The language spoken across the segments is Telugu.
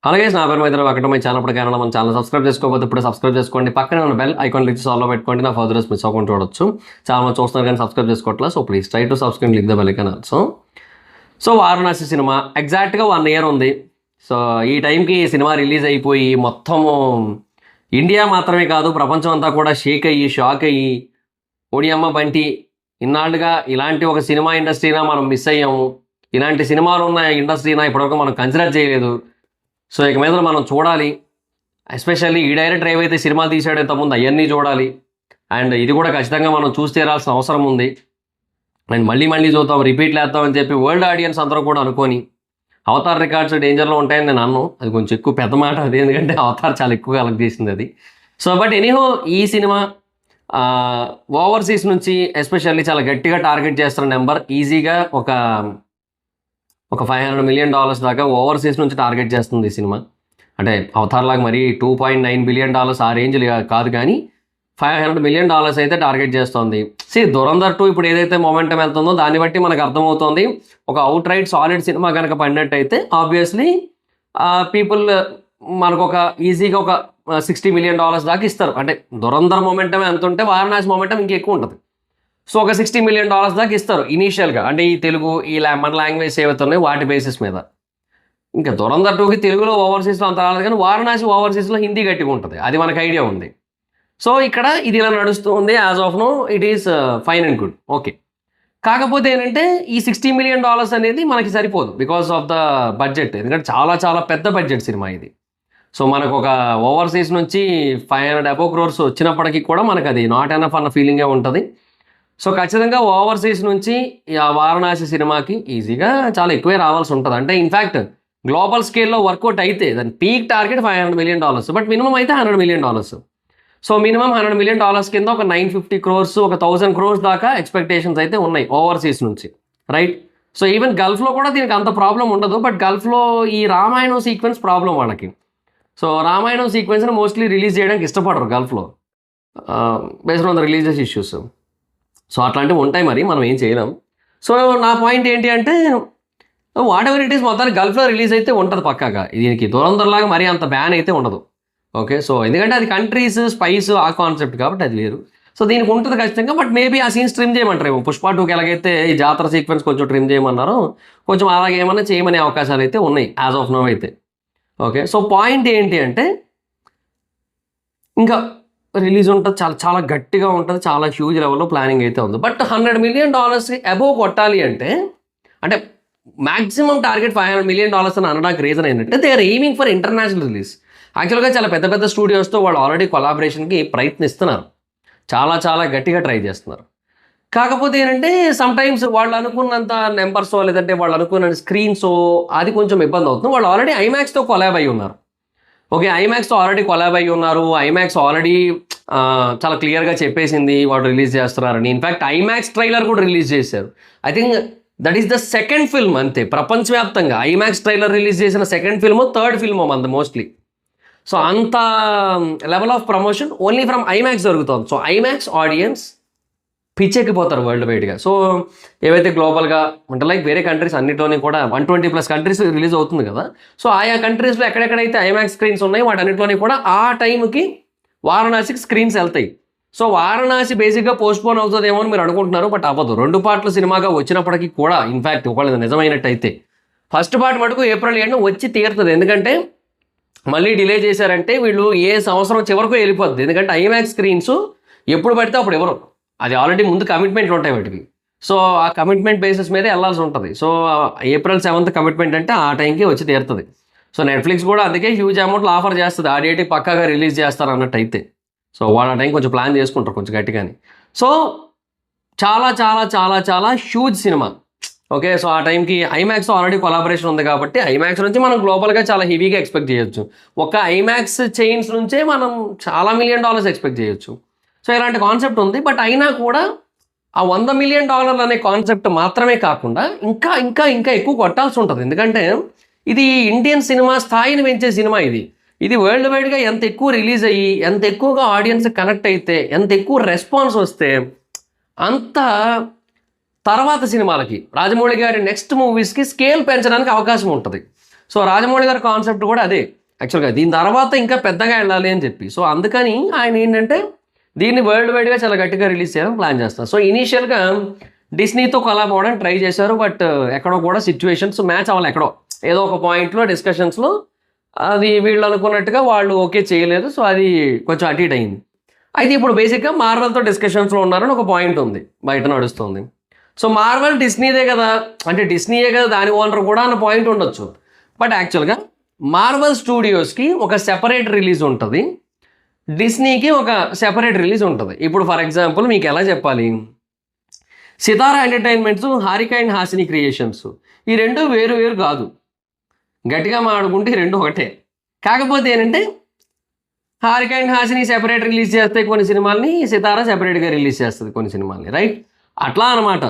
అలాగే నా పేరు మైత్రి ఒకటి మై ఛానల్ కారణం మన ఛానల్ సబ్స్క్రైబ్ చేసుకోకపోతే ఇప్పుడు సబ్స్క్రైబ్ చేసుకోండి. పక్కన ఉన్న బెల్ ఐకాన్ క్లిక్ చేసి ఆల్లో పెట్టుకోండి. నా ఫర్దర్స్ మిస్ అవ్వకుండా చూడొచ్చు. చాలా మంది చూస్తున్నారు కానీ సబ్స్క్రైబ్ చేసుకోవట్లేదు. So please try to subscribe click the bell icon also. So Varanasi cinema ఎగ్జాక్ట్గా 1 year ఉంది. సో ఈ టైంకి ఈ సినిమా రిలీజ్ అయిపోయి మొత్తము ఇండియా మాత్రమే కాదు ప్రపంచం అంతా కూడా షేక్ అయ్యి షాక్ అయ్యి ఓడియమ్మ బంటి ఇన్నాళ్ళుగా ఇలాంటి ఒక సినిమా ఇండస్ట్రీనా మనం మిస్ అయ్యాము, ఇలాంటి సినిమాలు ఉన్న ఇండస్ట్రీనా ఇప్పటివరకు మనం కన్సిడర్ చేయలేదు. సో ఇక మీద మనం చూడాలి. ఎస్పెషల్లీ ఈ డైరెక్టర్ ఏవైతే సినిమాలు తీసాడో ఇంతకుముందు అవన్నీ చూడాలి. అండ్ ఇది కూడా ఖచ్చితంగా మనం చూసి తీరాల్సిన అవసరం ఉంది. అండ్ మళ్ళీ చూద్దాం, రిపీట్లు వేద్దామని చెప్పి వరల్డ్ ఆడియన్స్ అందరూ కూడా అనుకొని అవతార్ రికార్డ్స్ డేంజర్లో ఉంటాయని నేను అన్నాను. అది కొంచెం ఎక్కువ పెద్ద మాట అది, ఎందుకంటే అవతార్ చాలా ఎక్కువ కలెక్ట్ చేసింది అది. సో బట్ ఎనీహో ఈ సినిమా ఓవర్సీస్ నుంచి ఎస్పెషల్లీ చాలా గట్టిగా టార్గెట్ చేస్తున్న నెంబర్ ఈజీగా ఒక $500 million దాకా ఓవర్సీస్ నుంచి టార్గెట్ చేస్తుంది ఈ సినిమా. అంటే అవతార్ లాగా మరి $2.9 billion ఆ రేంజ్ కాదు, కానీ $500 million అయితే టార్గెట్ చేస్తుంది. దురంధర్ 2 ఇప్పుడు ఏదైతే మొమెంటం వెళ్తుందో దాన్ని బట్టి మనకు అర్థమవుతుంది. ఒక అవుట్ రైట్ సాలిడ్ సినిమా కనుక పడినట్టయితే ఆబ్వియస్లీ పీపుల్ మనకు ఒక ఈజీగా ఒక $60 million దాకా ఇస్తారు. అంటే దురంధర్ మొమెంటం ఎంత ఉంటే వారణాసి మొమెంటం ఇంకెక్కువ ఉంటుంది. సో ఒక $60 million దాకా ఇస్తారు ఇనీషియల్గా. అంటే ఈ తెలుగు మన లాంగ్వేజ్ ఏవైతే ఉన్నాయో వాటి బేసిస్ మీద. ఇంకా దురంధర్ 2కి తెలుగులో ఓవర్సీస్లో అంత రాలేదు, కానీ వారణాసి ఓవర్సీస్లో హిందీ గట్టిగా ఉంటుంది, అది మనకు ఐడియా ఉంది. సో ఇక్కడ ఇది ఇలా నడుస్తుంది. As of now it is fine and good, okay. కాకపోతే ఏంటంటే ఈ $60 million అనేది మనకి సరిపోదు బికాస్ ఆఫ్ ద బడ్జెట్. ఎందుకంటే చాలా చాలా పెద్ద బడ్జెట్ సినిమా ఇది. సో మనకు ఒక ఓవర్సీస్ నుంచి 500 crores వచ్చినప్పటికీ కూడా మనకు అది నాట్ ఎనఫ్ అన్న ఫీలింగే ఉంటుంది. సో ఖచ్చితంగా ఓవర్సీస్ నుంచి వారణాసి సినిమాకి ఈజీగా చాలా ఎక్కువే రావాల్సి ఉంటుంది. అంటే ఇన్ఫ్యాక్ట్ గ్లోబల్ స్కేల్లో వర్కౌట్ అయితే దాని peak target $500 million, but minimum అయితే $100 million. సో మినిమం $100 million కింద ఒక 950 crores, ఒక 1000 crores దాకా ఎక్స్పెక్టేషన్స్ అయితే ఉన్నాయి ఓవర్సీస్ నుంచి, రైట్. సో ఈవెన్ గల్ఫ్లో కూడా దీనికి అంత ప్రాబ్లం ఉండదు, బట్ గల్ఫ్లో ఈ రామాయణం సీక్వెన్స్ ప్రాబ్లం వాళ్ళకి. సో రామాయణం సీక్వెన్స్ని మోస్ట్లీ రిలీజ్ చేయడానికి ఇష్టపడరు గల్ఫ్లో, based on the religious issues. So అట్లాంటివి ఉంటాయి, మరి మనం ఏం చేయలేం. సో నా పాయింట్ ఏంటి అంటే వాట్ ఎవర్ ఇట్ ఈస్ మొత్తానికి గల్ఫ్లో రిలీజ్ అయితే ఉంటుంది పక్కాగా. దీనికి దురంధర్లాగా మరీ అంత బ్యాన్ అయితే ఉండదు, ఓకే. సో ఎందుకంటే అది కంట్రీస్ స్పైస్ ఆ కాన్సెప్ట్ కాబట్టి అది వేరు. సో దీనికి ఉంటుంది ఖచ్చితంగా, బట్ మేబీ ఆ సీన్స్ ట్రిమ్ చేయమంటారు. పుష్ప 2కి ఎలాగైతే ఈ జాతర సీక్వెన్స్ కొంచెం ట్రిమ్ చేయమన్నారో కొంచెం అలాగే ఏమన్నా చేయమనే అవకాశాలు అయితే ఉన్నాయి యాజ్ ఆఫ్ నో అయితే, ఓకే. సో పాయింట్ ఏంటి అంటే ఇంకా రిలీజ్ ఉంటుంది, చాలా చాలా గట్టిగా ఉంటుంది, చాలా హ్యూజ్ లెవెల్లో ప్లానింగ్ అయితే ఉంది. బట్ $100 million అబోవ్ కొట్టాలి అంటే మ్యాక్సిమం టార్గెట్ $500 million అని అనడానికి రీజన్ ఏంటంటే they are aiming for international release. యాక్చువల్గా చాలా పెద్ద పెద్ద స్టూడియోస్తో వాళ్ళు ఆల్రెడీ కొలాబరేషన్కి ప్రయత్నిస్తున్నారు, చాలా చాలా గట్టిగా ట్రై చేస్తున్నారు. కాకపోతే ఏంటంటే సమ్టైమ్స్ వాళ్ళు అనుకున్నంత నెంబర్సో లేదంటే వాళ్ళు అనుకున్న స్క్రీన్సో అది కొంచెం ఇబ్బంది అవుతుంది. వాళ్ళు ఆల్రెడీ ఐమాక్స్తో కొలాబ్ అయ్యి ఉన్నారు, ఓకే. ఐమాక్స్తో ఆల్రెడీ కొలాబ్ అయ్యి ఉన్నారు. ఐమాక్స్ ఆల్రెడీ చాలా క్లియర్గా చెప్పేసింది వాళ్ళు రిలీజ్ చేస్తున్నారని. ఇన్ఫ్యాక్ట్ ఐమాక్స్ ట్రైలర్ కూడా రిలీజ్ చేశారు. I think that is the second film అంతే ప్రపంచవ్యాప్తంగా ఐమాక్స్ ట్రైలర్ రిలీజ్ చేసిన సెకండ్ ఫిల్మ్, థర్డ్ ఫిల్మ్ అంత మోస్ట్లీ. సో అంత level of promotion only from IMAX జరుగుతుంది. సో ఐమాక్స్ ఆడియన్స్ పిచ్చెక్కిపోతారు వరల్డ్ వైడ్గా. సో ఏవైతే గ్లోబల్గా అంటే లైక్ వేరే కంట్రీస్ అన్నింటిలోని కూడా 120+ కంట్రీస్ రిలీజ్ అవుతుంది కదా. సో ఆయా కంట్రీస్లో ఎక్కడెక్కడైతే ఐమాక్స్ స్క్రీన్స్ ఉన్నాయో వాటన్నిటిలోని కూడా ఆ టైంకి వారణాసికి స్క్రీన్స్ వెళ్తాయి. సో వారణాసి బేసిక్గా పోస్ట్పోన్ అవుతుందేమో అని మీరు అనుకుంటున్నారు, బట్ అవ్వదు. 2 parts సినిమాగా వచ్చినప్పటికీ కూడా ఇన్ఫ్యాక్ట్ ఒకవేళ నిజమైనట్టయితే ఫస్ట్ పార్ట్ మటుకు April 7 వచ్చి తీరుతుంది. ఎందుకంటే మళ్ళీ డిలే చేశారంటే వీళ్ళు ఏ సంవత్సరం చివరకు వెళ్ళిపోద్ది. ఎందుకంటే ఐమాక్స్ స్క్రీన్స్ ఎప్పుడు పడితే అప్పుడు ఎవరు, అది ఆల్రెడీ ముందు కమిట్మెంట్లు ఉంటాయి వాటికి. సో ఆ కమిట్మెంట్ బేసిస్ మీదే వెళ్ళాల్సి ఉంటుంది. సో April 7 కమిట్మెంట్ అంటే ఆ టైంకి వచ్చి తీరుతుంది. సో నెట్ఫ్లిక్స్ కూడా అందుకే హ్యూజ్ అమౌంట్లో ఆఫర్ చేస్తుంది, ఆ డేట్కి పక్కాగా రిలీజ్ చేస్తారు అన్నట్టు అయితే. సో వాళ్ళు ఆ టైం కొంచెం ప్లాన్ చేసుకుంటారు కొంచెం గట్టిగానే. సో చాలా చాలా చాలా చాలా హ్యూజ్ సినిమా, ఓకే. సో ఆ టైంకి ఐమాక్స్ ఆల్రెడీ కొలాబరేషన్ ఉంది కాబట్టి ఐమాక్స్ నుంచి మనం గ్లోబల్గా చాలా హెవీగా ఎక్స్పెక్ట్ చేయొచ్చు. ఒక ఐమాక్స్ చైన్స్ నుంచే మనం చాలా $1 million ఎక్స్పెక్ట్ చేయొచ్చు. సో ఇలాంటి కాన్సెప్ట్ ఉంది. బట్ అయినా కూడా ఆ $100 million అనే కాన్సెప్ట్ మాత్రమే కాకుండా ఇంకా ఇంకా ఇంకా ఎక్కువ కొట్టాల్సి ఉంటుంది. ఎందుకంటే ఇది ఇండియన్ సినిమా స్థాయిని పెంచే సినిమా. ఇది వరల్డ్ వైడ్గా ఎంత ఎక్కువ రిలీజ్ అయ్యి ఎంత ఎక్కువగా ఆడియన్స్ కనెక్ట్ అయితే ఎంత ఎక్కువ రెస్పాన్స్ వస్తే అంత తర్వాత సినిమాలకి రాజమౌళి గారి నెక్స్ట్ మూవీస్కి స్కేల్ పెంచడానికి అవకాశం ఉంటుంది. సో రాజమౌళి గారి కాన్సెప్ట్ కూడా అదే యాక్చువల్గా, దీని తర్వాత ఇంకా పెద్దగా వెళ్ళాలి అని చెప్పి. సో అందుకని ఆయన ఏంటంటే దీన్ని వరల్డ్ వైడ్గా చాలా గట్టిగా రిలీజ్ చేయాలని ప్లాన్ చేస్తారు. సో ఇనీషియల్గా డిస్నీతో కొలాబ్ అవ్వడానికి ట్రై చేశారు, బట్ ఎక్కడో కూడా సిచ్యువేషన్స్ మ్యాచ్ అవ్వాలి. ఎక్కడో ఏదో ఒక పాయింట్లో డిస్కషన్స్లో అది వీళ్ళు అనుకున్నట్టుగా వాళ్ళు ఓకే చేయలేదు. సో అది కొంచెం అటు ఇటు అయింది. అయితే ఇప్పుడు బేసిక్గా మార్వెల్తో డిస్కషన్స్లో ఉన్నారని ఒక పాయింట్ ఉంది, బయట నడుస్తుంది. సో మార్వెల్ డిస్నీదే కదా, అంటే డిస్నీయే కదా దాని ఓనర్ కూడా అన్న పాయింట్ ఉండొచ్చు. బట్ యాక్చువల్గా మార్వెల్ స్టూడియోస్కి ఒక సెపరేట్ రిలీజ్ ఉంటుంది, డిస్నీకి ఒక సెపరేట్ రిలీజ్ ఉంటుంది. ఇప్పుడు ఫర్ ఎగ్జాంపుల్ మీకు ఎలా చెప్పాలి, Sitara entertainments, Haarika and Haasini creations, ఈ రెండు వేరు వేరు కాదు. గట్టిగా మాట్లాడుకుంటే ఈ రెండు ఒకటే. కాకపోతే ఏంటంటే Harika and Hasini separate release చేస్తే కొన్ని సినిమాల్ని, సితారా సెపరేట్గా రిలీజ్ చేస్తుంది కొన్ని సినిమాల్ని, రైట్? అట్లా అనమాట.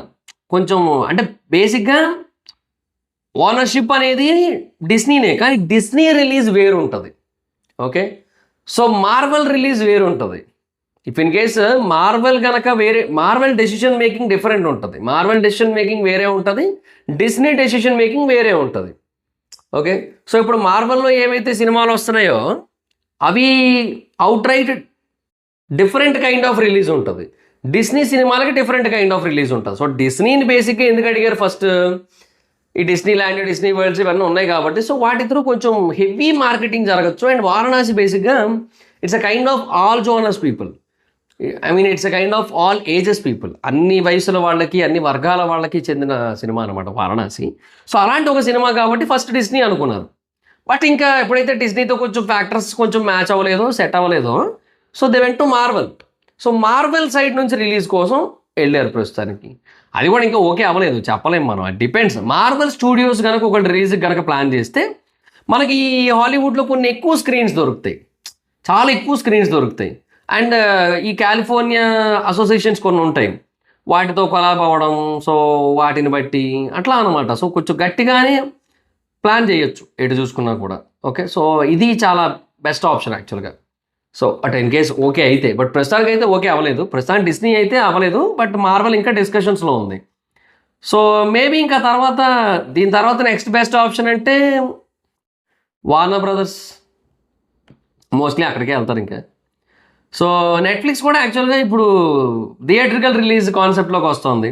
కొంచెం అంటే బేసిక్గా ఓనర్షిప్ అనేది డిస్నీనే, కానీ డిస్నీ రిలీజ్ వేరు ఉంటుంది. ఓకే, సో మార్వెల్ రిలీజ్ వేరు ఉంటుంది. ఇఫ్ ఇన్ కేస్ మార్వెల్ కనుక వేరే, మార్వెల్ డెసిషన్ మేకింగ్ డిఫరెంట్ ఉంటుంది, మార్వెల్ డెసిషన్ మేకింగ్ వేరే ఉంటుంది, డిస్నీ డెసిషన్ మేకింగ్ వేరే ఉంటుంది. ఓకే, సో ఇప్పుడు మార్వెల్లో ఏవైతే సినిమాలు వస్తున్నాయో అవి out right different kind of release ఉంటుంది, డిస్నీ సినిమాలకి డిఫరెంట్ కైండ్ ఆఫ్ రిలీజ్ ఉంటుంది. సో డిస్నీని బేసిక్గా ఎందుకు అడిగారు ఫస్ట్, ఈ డిస్నీ ల్యాండ్, డిస్నీ వరల్డ్స్ ఇవన్నీ ఉన్నాయి కాబట్టి. సో వాటి త్రూ కొంచెం హెవీ మార్కెటింగ్ జరగచ్చు. అండ్ వారణాసి బేసిక్గా it's a kind of all genres people, I mean it's a kind of all ages people, అన్ని వయసుల వాళ్ళకి, అన్ని వర్గాల వాళ్ళకి చెందిన సినిమా అనమాట వారణాసి. సో అలాంటి ఒక సినిమా కాబట్టి ఫస్ట్ డిస్నీ అనుకున్నారు. బట్ ఇంకా ఎప్పుడైతే డిస్నీతో కొంచెం ఫ్యాక్టర్స్ కొంచెం మ్యాచ్ అవ్వలేదో, సెట్ అవ్వలేదో, so they went to Marvel. So Marvel side నుంచి రిలీజ్ కోసం వెళ్ళారు ప్రస్తుతానికి. అది కూడా ఇంకా ఓకే అవ్వలేదు, చెప్పలేము మనం, అది డిపెండ్స్. మార్వెల్ స్టూడియోస్ కనుక ఒక రిలీజ్ కనుక ప్లాన్ చేస్తే మనకి ఈ హాలీవుడ్లో కొన్ని ఎక్కువ స్క్రీన్స్ దొరుకుతాయి, చాలా ఎక్కువ స్క్రీన్స్ దొరుకుతాయి. అండ్ ఈ కాలిఫోర్నియా అసోసియేషన్స్ కొన్ని ఉంటాయి, వాటితో కొలాబ్ అవ్వడం, సో వాటిని బట్టి అట్లా అనమాట. సో కొంచెం గట్టిగానే ప్లాన్ చేయొచ్చు ఎటు చూసుకున్నా కూడా. ఓకే, సో ఇది చాలా బెస్ట్ ఆప్షన్ యాక్చువల్గా. So but in case okay అయితే, బట్ ప్రస్తుతానికి అయితే ఓకే అవ్వలేదు, ప్రస్తుతానికి డిస్నీ అయితే అవ్వలేదు, బట్ మార్వెల్ ఇంకా డిస్కషన్స్లో ఉంది. సో మేబీ ఇంకా తర్వాత, దీని తర్వాత నెక్స్ట్ బెస్ట్ ఆప్షన్ అంటే వార్నర్ బ్రదర్స్, మోస్ట్లీ అక్కడికే వెళ్తారు ఇంకా. సో నెట్ఫ్లిక్స్ కూడా యాక్చువల్గా ఇప్పుడు థియేట్రికల్ రిలీజ్ కాన్సెప్ట్లోకి వస్తుంది.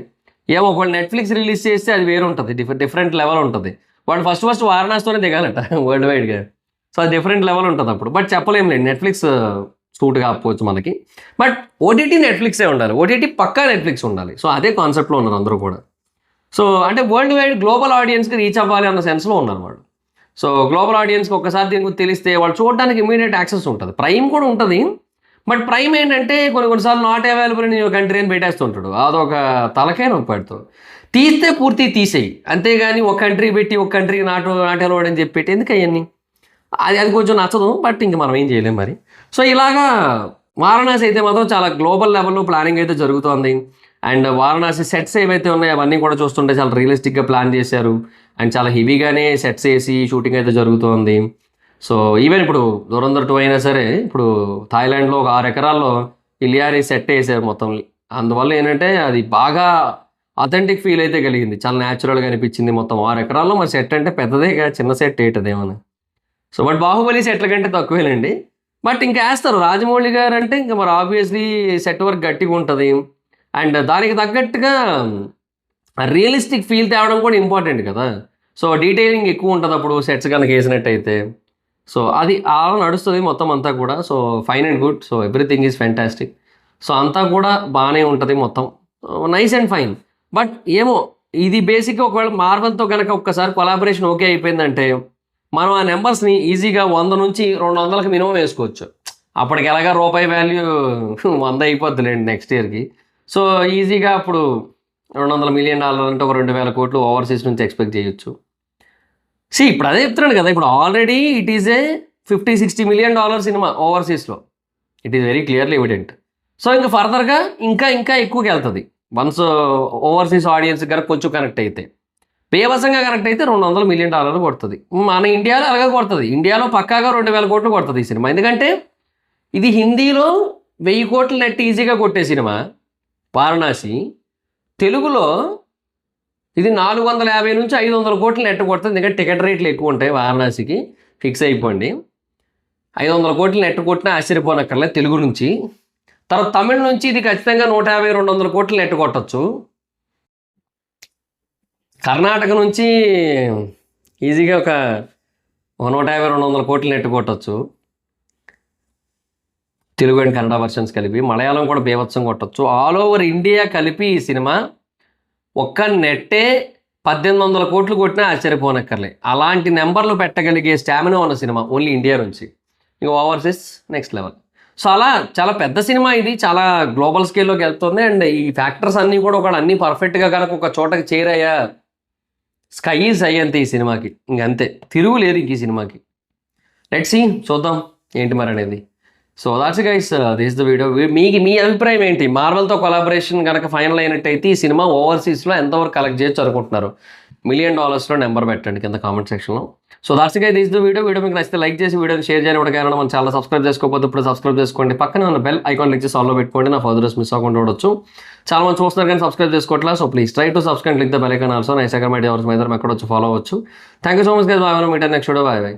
ఏమో ఒకవేళ నెట్ఫ్లిక్స్ రిలీజ్ చేస్తే అది వేరు ఉంటుంది, డిఫరెంట్ లెవెల్ ఉంటుంది. వాడు ఫస్ట్ వారణాసితోనే దిగాలట వరల్డ్ వైడ్గా. సో అది డిఫరెంట్ లెవెల్ ఉంటుంది అప్పుడు. బట్ చెప్పలేం లేదు, నెట్ఫ్లిక్స్ సూట్ కాకపోవచ్చు మనకి. బట్ ఓటీటీ నెట్ఫ్లిక్సే ఉండాలి, ఓటీటీ పక్కా నెట్ఫ్లిక్స్ ఉండాలి. సో అదే కాన్సెప్ట్లో ఉన్నారు అందరూ కూడా. సో అంటే వరల్డ్ వైడ్ గ్లోబల్ ఆడియన్స్కి రీచ్ అవ్వాలి అన్న సెన్స్లో ఉన్నారు వాళ్ళు. సో గ్లోబల్ ఆడియన్స్కి ఒక్కసారి దీని గురించి తెలిస్తే వాళ్ళు చూడడానికి ఇమీడియట్ యాక్సెస్ ఉంటుంది. ప్రైమ్ కూడా ఉంటుంది, బట్ ప్రైమ్ ఏంటంటే కొన్నిసార్లు not available in your country అని పెట్టేస్తుంటాడు. అదొక తలకే నొప్పి పెడుతుంది. తీస్తే పూర్తి తీసేయి, అంతేగాని ఒక కంట్రీ పెట్టి ఒక కంట్రీకి నాట్ అలౌడ్ అని చెప్పి పెట్టి ఎందుకు అవన్నీ, అది కొంచెం నచ్చదు. బట్ ఇంక మనం ఏం చేయలేం మరి. సో ఇలాగా వారణాసి అయితే మాత్రం చాలా గ్లోబల్ లెవెల్లో ప్లానింగ్ అయితే జరుగుతోంది. అండ్ వారణాసి సెట్స్ ఏవైతే ఉన్నాయో అవన్నీ కూడా చూస్తుంటే చాలా రియలిస్టిక్గా ప్లాన్ చేశారు. అండ్ చాలా హెవీగానే సెట్స్ వేసి షూటింగ్ అయితే జరుగుతోంది. సో ఈవెన్ ఇప్పుడు ధురంధర్ 2 అయినా సరే, ఇప్పుడు థాయిలాండ్లో ఒక 6 ఎకరాల్లో ఇలియారీ సెట్ వేసారు మొత్తం. అందువల్ల ఏంటంటే అది బాగా అథెంటిక్ ఫీల్ అయితే కలిగింది, చాలా న్యాచురల్గా అనిపించింది. మొత్తం 6 ఎకరాల్లో మరి సెట్ అంటే పెద్దదే కదా, చిన్న సెట్ ఏంటదేమని. సో బట్ బాహుబలి సెట్ల కంటే తక్కువేనండి. బట్ ఇంకా వేస్తారు రాజమౌళి గారు అంటే ఇంకా మరి ఆబ్వియస్లీ సెట్ వర్క్ గట్టిగా ఉంటుంది. అండ్ దానికి తగ్గట్టుగా రియలిస్టిక్ ఫీల్ తేవడం కూడా ఇంపార్టెంట్ కదా. సో డీటెయిలింగ్ ఎక్కువ ఉంటుంది అప్పుడు సెట్స్ కనుక వేసినట్టయితే. సో అది అలా నడుస్తుంది మొత్తం అంతా కూడా. So fine and good, so everything is fantastic. So అంతా కూడా బాగానే ఉంటుంది మొత్తం, నైస్ అండ్ ఫైన్. బట్ ఏమో ఇది బేసిక్గా ఒకవేళ మార్వెల్తో కనుక ఒక్కసారి కొలాబరేషన్ ఓకే అయిపోయిందంటే మనం ఆ నెంబర్స్ని ఈజీగా 100 నుంచి 200కి మినిమం వేసుకోవచ్చు. అప్పటికి ఎలాగా రూపాయి వాల్యూ 100 అయిపోద్దులేండి నెక్స్ట్ ఇయర్కి. సో ఈజీగా అప్పుడు $200 మిలియన్ అంటే ఒక 2000 కోట్లు ఓవర్సీస్ నుంచి ఎక్స్పెక్ట్ చేయొచ్చు. ఇప్పుడు అదే చెప్తున్నాను కదా, ఇప్పుడు already it is a $50-60 million cinema ఓవర్సీస్లో, it is very clearly evident. So ఇంకా ఫర్దర్గా ఇంకా ఎక్కువకి వెళ్తుంది వన్స్ ఓవర్సీస్ ఆడియన్స్ కనుక కొంచెం కనెక్ట్ అయితే, బేవసంగా కనెక్ట్ అయితే $200 మిలియన్ కొడుతుంది. మన ఇండియాలో అలాగే కొడుతుంది, ఇండియాలో పక్కాగా 2000 కోట్లు కొడుతుంది ఈ సినిమా. ఎందుకంటే ఇది హిందీలో 1000 కోట్లు నెట్ ఈజీగా కొట్టే సినిమా వారణాసి, తెలుగులో ఇది 450 నుంచి 500 కోట్లు నెట్ కొడుతుంది. ఎందుకంటే టికెట్ రేట్లు ఎక్కువ ఉంటాయి. వారణాసికి ఫిక్స్ అయిపోండి. 500 కోట్లు నెట్ కొట్టినా ఆశ్చర్యపోనక్కర్లేదు తెలుగు నుంచి. తర్వాత తమిళ నుంచి ఇది ఖచ్చితంగా 150-200 కోట్లు నెట్ కొట్టచ్చు. కర్ణాటక నుంచి ఈజీగా ఒక 150-200 కోట్లు నెట్ కొట్టచ్చు. తెలుగు అండ్ కన్నడ వర్షన్స్ కలిపి. మలయాళం కూడా బీభత్సం కొట్టచ్చు. ఆల్ ఓవర్ ఇండియా కలిపి ఈ సినిమా ఒక్క నెట్టే 1800 కోట్లు కొట్టినా ఆశ్చర్యపోనక్కర్లే. అలాంటి నెంబర్లు పెట్టగలిగే స్టామినా ఉన్న సినిమా ఓన్లీ ఇండియా నుంచి. ఇంకా ఓవర్సీస్ నెక్స్ట్ లెవెల్. సో అలా చాలా పెద్ద సినిమా ఇది. చాలా గ్లోబల్ స్కేల్లోకి వెళ్తుంది. అండ్ ఈ ఫ్యాక్టర్స్ అన్నీ కూడా ఒకళ్ళు అన్నీ పర్ఫెక్ట్గా కనుక ఒక చోటకి చేరాయా స్కై ఈజ్ హై అంతే ఈ సినిమాకి. ఇంకంతే, తిరుగు లేదు ఇంక ఈ సినిమాకి. లెట్స్ సీ, చూద్దాం ఏంటి మరి అనేది. So that's guys, this the video. మీ అభిప్రాయం ఏంటి? మార్వెల్తో కొలాబరేషన్ కనుక ఫైనల్ అయినట్టయితే ఈ సినిమా ఓవర్సీస్లో ఎంతవరకు కలెక్ట్ చేయొచ్చు అనుకుంటున్నారు? $1 million నెంబర్ పెట్టండి కింద కామెంట్ సెక్షన్లో. So that's guys, this the video. మీకు నచ్చితే లైక్ చేసి వీడియోని షేర్ చేయడం కూడా మన ఛానల్ సబ్స్క్రైబ్ చేసుకోకపోతే ఇప్పుడు సబ్స్క్రైబ్ చేసుకోండి. పక్కన ఉన్న బెల్ ఐకాన్ క్లిక్ చేసి ఆల్లో పెట్టుకోండి. నా ఫర్దర్స్ మిస్ అవ్వకుండా చూడొచ్చు. చాలా మంది చూస్తున్నారు కానీ సబ్స్క్రైబ్ చేసుకోవట్లేదు. So please try to subscribe, click the bell icon also. నా ఇన్స్టాగ్రామ్ ఐడి ఎవరు మీద ఎక్కడ వచ్చి ఫాలో అవ్వచ్చు. Thank you so much guys. Bye. Meet next video. Bye.